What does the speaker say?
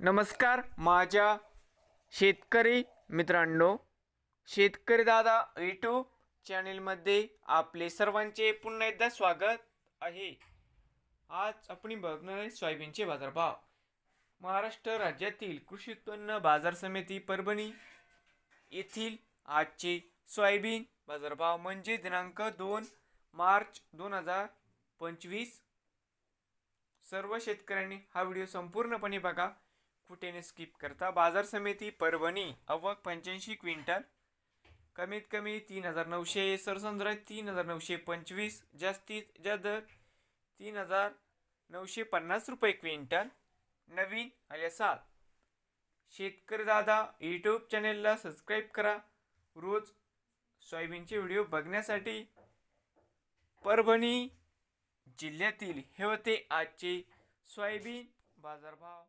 नमस्कार माझ्या शेतकरी मित्रांनो, शेतकरी दादा यूट्यूब चॅनलमध्ये आपले सर्वांचे पुन्हा एकदा स्वागत आहे। आज आपण बघणार आहे सोयाबीनचे बाजारभाव। महाराष्ट्र राज्यातील कृषी उत्पन्न बाजार समिती परभणी येथील आजचे सोयाबीन बाजारभाव म्हणजे दिनांक 2 मार्च 2025। सर्व शेतकऱ्यांनी हा व्हिडिओ संपूर्णपणे बघा, कुठे न स्किप करता। बाजार समिती परभणी आवक 85 क्विंटल, कमीत कमी 3900, सरसंद्रात 3925, जास्तीत जास्त दर 3950 रुपये क्विंटल। नवीन आल्यासाल शेतकरी दादा यूट्यूब चॅनलला सबस्क्राईब करा रोज सोयाबीनचे व्हिडिओ बघण्यासाठी। परभणी जिल्ह्यातील हे होते आजचे सोयाबीन बाजारभाव।